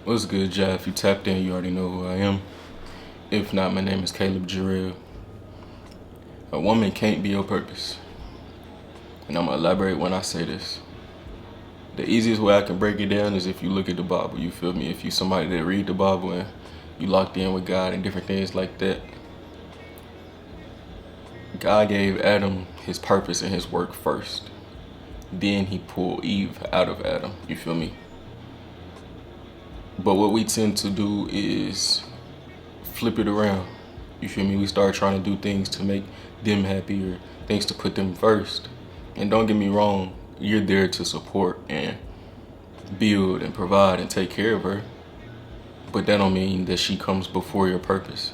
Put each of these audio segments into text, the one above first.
What's good, Jeff? If you tapped in, you already know who I am. If not, my name is Caleb Jarrell. A woman can't be your purpose. And I'm going to elaborate when I say this. The easiest way I can break it down is if you look at the Bible, you feel me? If you somebody that read the Bible and you locked in with God and different things like that. God gave Adam his purpose and his work first. Then he pulled Eve out of Adam, you feel me? But what we tend to do is flip it around. You feel me? We start trying to do things to make them happy or things to put them first. And don't get me wrong, you're there to support and build and provide and take care of her. But that don't mean that she comes before your purpose.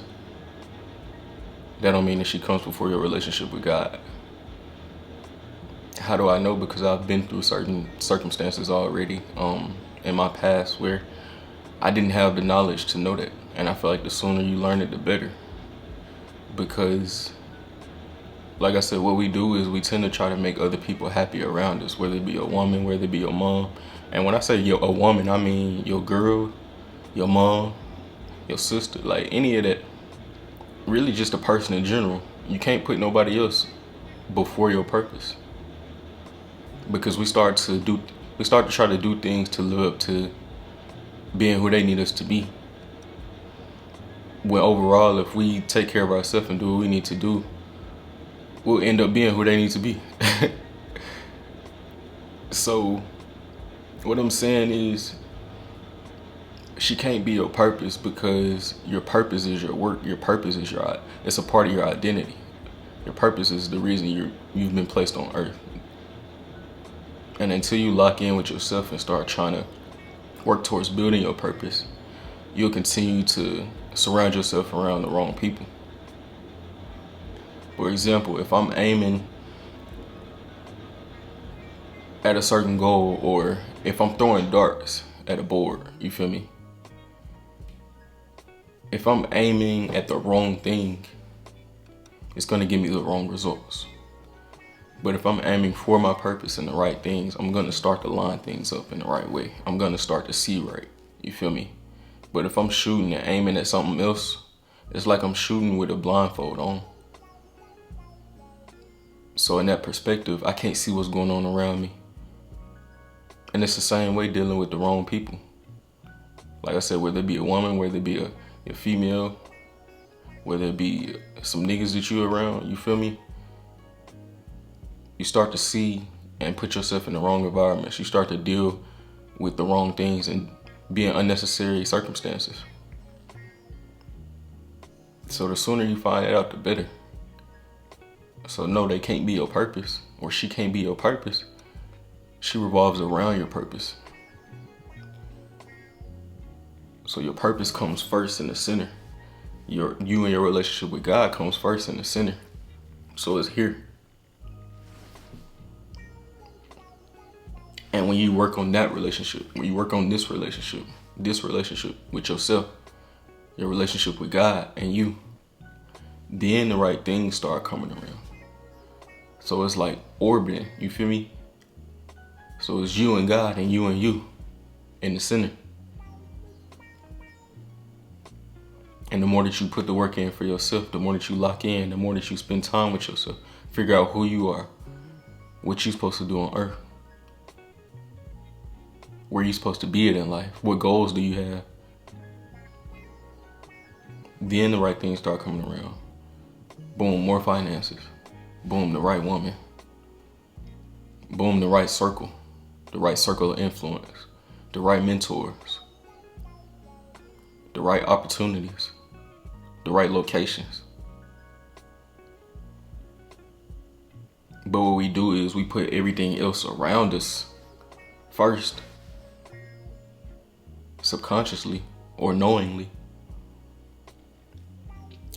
That don't mean that she comes before your relationship with God. How do I know? Because I've been through certain circumstances already in my past where I didn't have the knowledge to know that. And I feel like the sooner you learn it, the better. Because, like I said, what we do is we tend to try to make other people happy around us, whether it be a woman, whether it be your mom. And when I say a woman, I mean your girl, your mom, your sister, like any of that. Really just a person in general. You can't put nobody else before your purpose. Because we start to try to do things to live up to being who they need us to be. When overall, if we take care of ourselves and do what we need to do, we'll end up being who they need to be. So, what I'm saying is, she can't be your purpose because your purpose is your work. Your purpose is it's a part of your identity. Your purpose is the reason you've been placed on earth. And until you lock in with yourself and start trying to work towards building your purpose, you'll continue to surround yourself around the wrong people. For example, if I'm aiming at a certain goal, or if I'm throwing darts at a board, you feel me? If I'm aiming at the wrong thing, it's going to give me the wrong results. But if I'm aiming for my purpose and the right things, I'm going to start to line things up in the right way. I'm going to start to see right. You feel me? But if I'm shooting and aiming at something else, it's like I'm shooting with a blindfold on. So in that perspective, I can't see what's going on around me. And it's the same way dealing with the wrong people. Like I said, whether it be a woman, whether it be a female, whether it be some niggas that you around, you feel me? You start to see and put yourself in the wrong environments. You start to deal with the wrong things and be in unnecessary circumstances. So the sooner you find that out, the better. So no, they can't be your purpose, or she can't be your purpose. She revolves around your purpose. So your purpose comes first in the center. You and your relationship with God comes first in the center. So it's here. And when you work on that relationship, when you work on this relationship with yourself, your relationship with God and you, then the right things start coming around. So it's like orbiting, you feel me? So it's you and God and you in the center. And the more that you put the work in for yourself, the more that you lock in, the more that you spend time with yourself, figure out who you are, what you're supposed to do on earth, where you're supposed to be at in life, what goals do you have? Then the right things start coming around. Boom, more finances. Boom, the right woman. Boom, the right circle of influence, the right mentors, the right opportunities, the right locations. But what we do is we put everything else around us first, subconsciously or knowingly.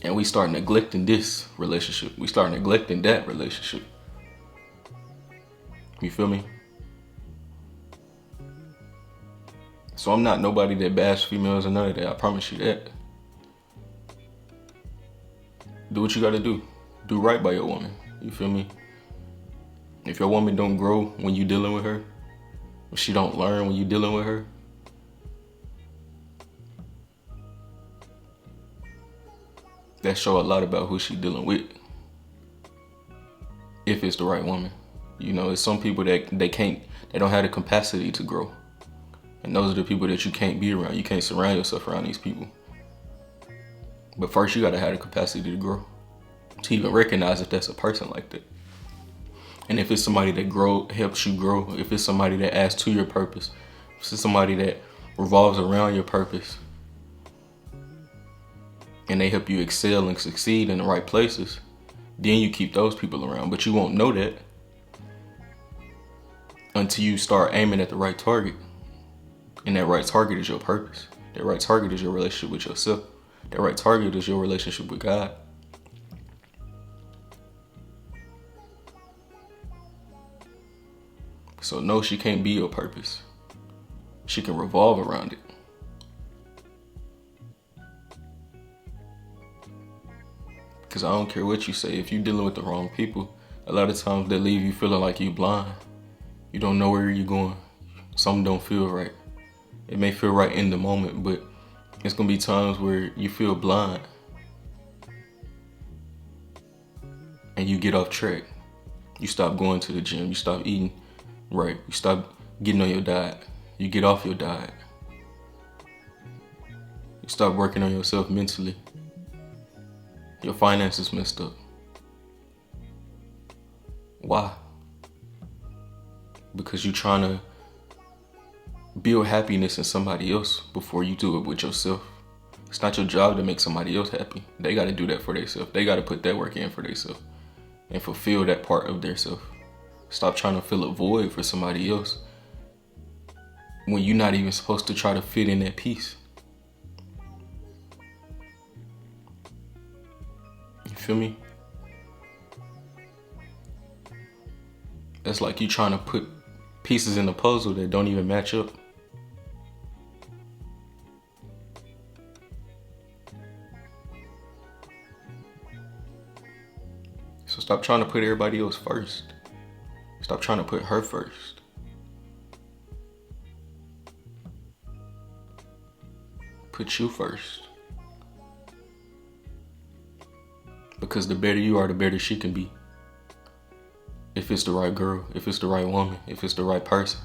And we start neglecting this relationship. We start neglecting that relationship. You feel me? So I'm not nobody that bash females or none of that. I promise you that. Do what you gotta do. Do right by your woman. You feel me? If your woman don't grow when you dealing with her, if she don't learn when you dealing with her, that show a lot about who she dealing with. If it's the right woman. You know, it's some people that they don't have the capacity to grow. And those are the people that you can't be around. You can't surround yourself around these people. But first you gotta have the capacity to grow. To even recognize if that's a person like that. And if it's somebody that helps you grow, if it's somebody that adds to your purpose, if it's somebody that revolves around your purpose, and they help you excel and succeed in the right places, then you keep those people around. But you won't know that until you start aiming at the right target. And that right target is your purpose. That right target is your relationship with yourself. That right target is your relationship with God. So no, she can't be your purpose. She can revolve around it. Because I don't care what you say, if you're dealing with the wrong people, a lot of times they leave you feeling like you blind. You don't know where you're going. Something don't feel right. It may feel right in the moment, but it's gonna be times where you feel blind and you get off track. You stop going to the gym, you stop eating right, you stop getting on your diet, you get off your diet. You stop working on yourself mentally. Your finances messed up. Why? Because you're trying to build happiness in somebody else before you do it with yourself. It's not your job to make somebody else happy. They got to do that for themselves. They got to put that work in for themselves and fulfill that part of themselves. Stop trying to fill a void for somebody else when you're not even supposed to try to fit in that piece. You feel me? That's like you trying to put pieces in the puzzle that don't even match up. So stop trying to put everybody else first. Stop trying to put her first. Put you first. Because the better you are, the better she can be. If it's the right girl, if it's the right woman, if it's the right person,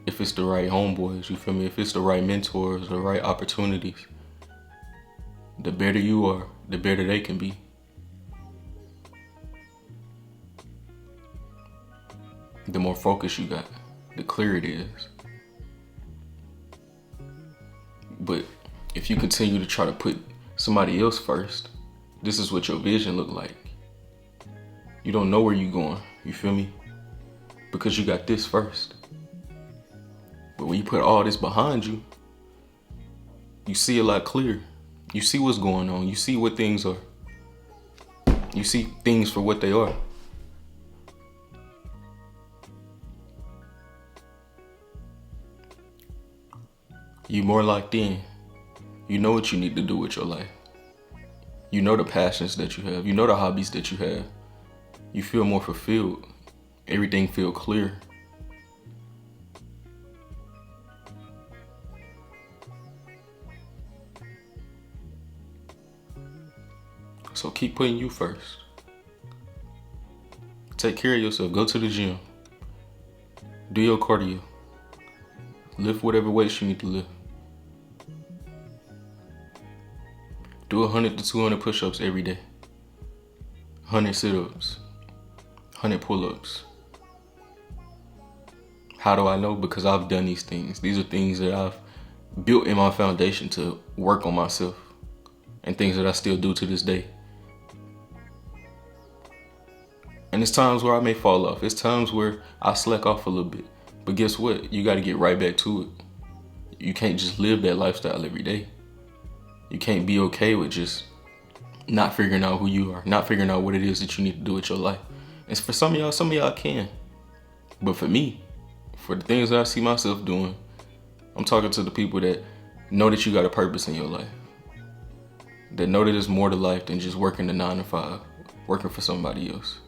if it's the right homeboys, you feel me? If it's the right mentors, the right opportunities, the better you are, the better they can be. The more focus you got, the clearer it is. But if you continue to try to put somebody else first, this is what your vision look like. You don't know where you're going, you feel me? Because you got this first. But when you put all this behind you, you see a lot clearer. You see what's going on. You see what things are. You see things for what they are. You more locked in. You know what you need to do with your life. You know the passions that you have. You know the hobbies that you have. You feel more fulfilled. Everything feel clear. So keep putting you first. Take care of yourself. Go to the gym. Do your cardio. Lift whatever weights you need to lift. Do 100 to 200 push-ups every day. 100 sit-ups. 100 pull-ups. How do I know? Because I've done these things. These are things that I've built in my foundation to work on myself. And things that I still do to this day. And it's times where I may fall off. It's times where I slack off a little bit. But guess what? You got to get right back to it. You can't just live that lifestyle every day. You can't be okay with just not figuring out who you are, not figuring out what it is that you need to do with your life. And for some of y'all can. But for me, for the things that I see myself doing, I'm talking to the people that know that you got a purpose in your life. That know that there's more to life than just working the 9 to 5, working for somebody else.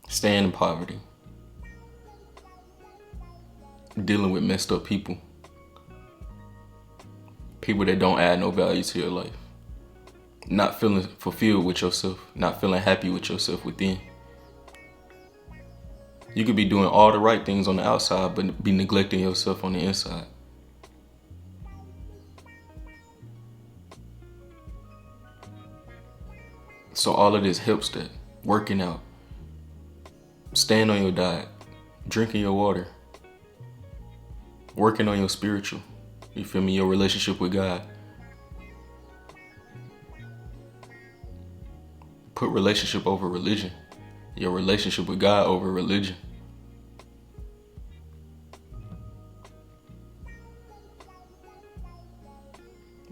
Staying in poverty. Dealing with messed up people. People that don't add no value to your life. Not feeling fulfilled with yourself. Not feeling happy with yourself within. You could be doing all the right things on the outside, but be neglecting yourself on the inside. So all of this helps that. Working out. Staying on your diet. Drinking your water. Working on your spiritual. You feel me? Your relationship with God. Put relationship over religion. Your relationship with God over religion.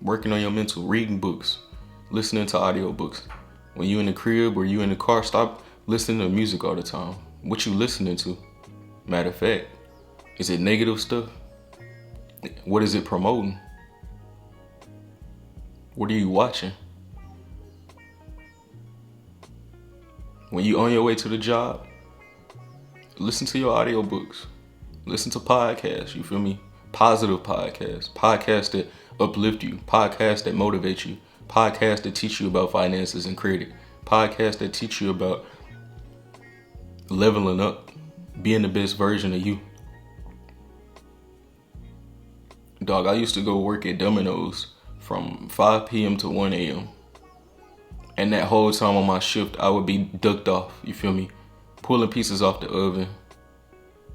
Working on your mental, reading books, listening to audiobooks. When you in the crib or you in the car, stop listening to music all the time. What you listening to? Matter of fact, is it negative stuff? What is it promoting? What are you watching? When you on your way to the job, listen to your audiobooks. Listen to podcasts, you feel me? Positive podcasts. Podcasts that uplift you. Podcasts that motivate you. Podcasts that teach you about finances and credit. Podcasts that teach you about leveling up. Being the best version of you. Dog, I used to go work at Domino's from 5 p.m. to 1 a.m. And that whole time on my shift, I would be ducked off, you feel me? Pulling pieces off the oven,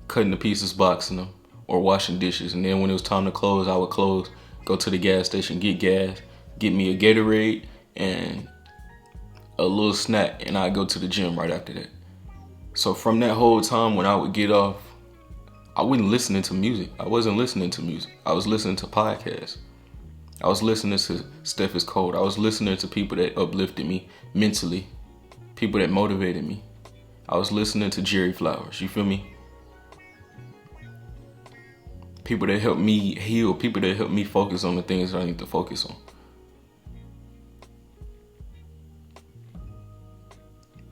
cutting the pieces, boxing them, or washing dishes. And then when it was time to close, I would close, go to the gas station, get gas, get me a Gatorade and a little snack, and I'd go to the gym right after that. So from that whole time when I would get off, I wasn't listening to music. I wasn't listening to music. I was listening to podcasts. I was listening to Steph is Cold. I was listening to people that uplifted me mentally. People that motivated me. I was listening to Jerry Flowers, you feel me? People that helped me heal. People that helped me focus on the things that I need to focus on.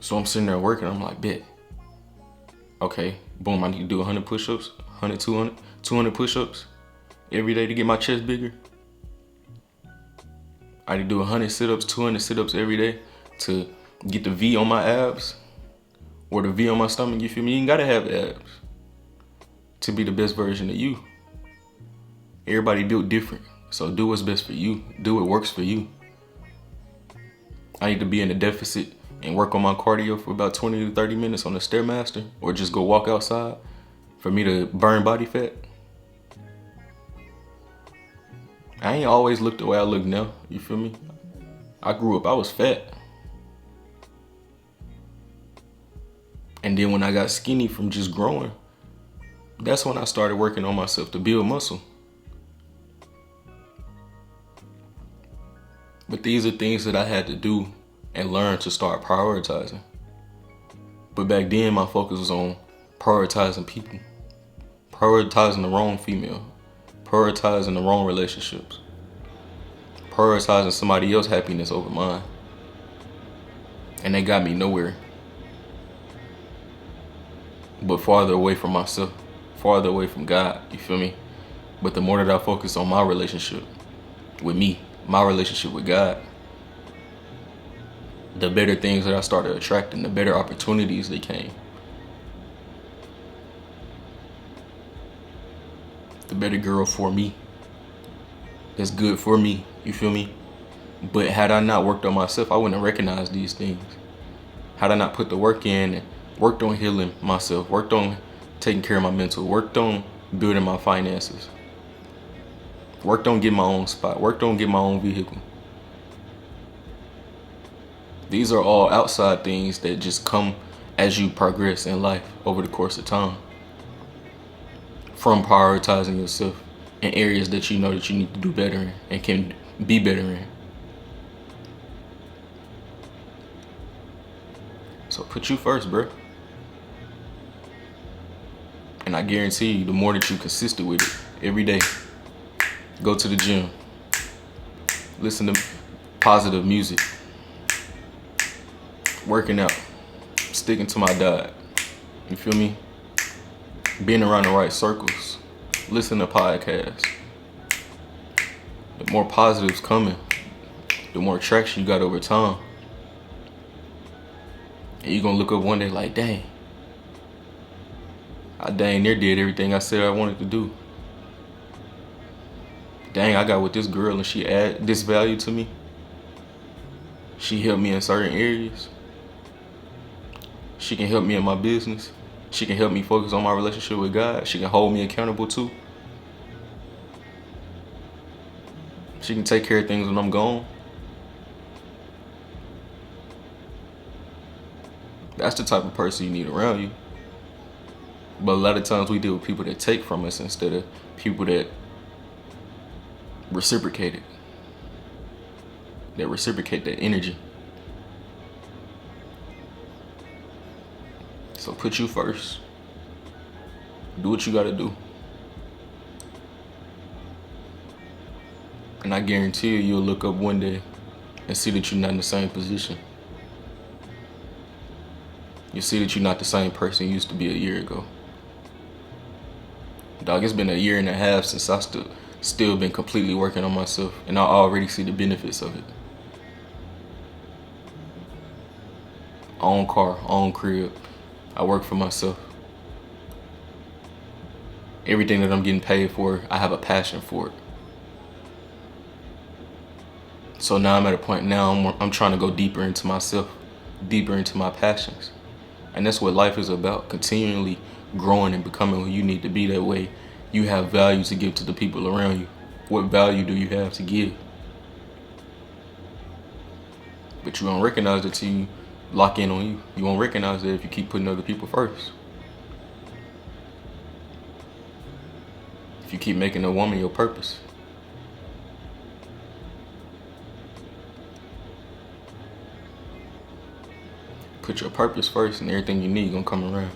So I'm sitting there working. I'm like, bet. Okay, boom, I need to do 100 push-ups, 100, 200 push-ups every day to get my chest bigger. I need to do 100 sit-ups, 200 sit-ups every day to get the V on my abs or the V on my stomach, you feel me? You ain't gotta have abs to be the best version of you. Everybody do it different, so do what's best for you. Do what works for you. I need to be in a deficit and work on my cardio for about 20 to 30 minutes on the Stairmaster, or just go walk outside for me to burn body fat. I ain't always looked the way I look now, you feel me? I grew up, I was fat. And then when I got skinny from just growing, that's when I started working on myself to build muscle. But these are things that I had to do and learn to start prioritizing. But back then, my focus was on prioritizing people, prioritizing the wrong female, prioritizing the wrong relationships, prioritizing somebody else's happiness over mine. And they got me nowhere but farther away from myself, farther away from God, you feel me? But the more that I focus on my relationship with me, my relationship with God, the better things that I started attracting, the better opportunities they came. The better girl for me. That's good for me, you feel me? But had I not worked on myself, I wouldn't have recognized these things. Had I not put the work in and worked on healing myself, worked on taking care of my mental, worked on building my finances, worked on getting my own spot, worked on getting my own vehicle. These are all outside things that just come as you progress in life over the course of time. From prioritizing yourself in areas that you know that you need to do better in and can be better in. So put you first, bro. And I guarantee you, the more that you're consistent with it every day, go to the gym, listen to positive music, working out, sticking to my diet, you feel me? Being around the right circles, listen to podcasts, the more positives coming, the more traction you got over time. And you're gonna look up one day like, dang, I dang near did everything I said I wanted to do. Dang, I got with this girl and she add this value to me. She helped me in certain areas. She can help me in my business. She can help me focus on my relationship with God. She can hold me accountable too. She can take care of things when I'm gone. That's the type of person you need around you. But a lot of times we deal with people that take from us instead of people that reciprocate it. That reciprocate that energy. So put you first. Do what you gotta do. And I guarantee you'll look up one day and see that you're not in the same position. You'll see that you're not the same person you used to be a year ago. Dog, it's been a year and a half since I still been completely working on myself, and I already see the benefits of it. Own car, own crib. I work for myself. Everything that I'm getting paid for, I have a passion for it. So now I'm at a point now I'm trying to go deeper into myself, deeper into my passions. And that's what life is about, continually growing and becoming who you need to be. That way you have value to give to the people around you. What value do you have to give? But you won't recognize it till you lock in on you. You won't recognize it if you keep putting other people first. If you keep making a woman your purpose. Put your purpose first and everything you need gonna come around.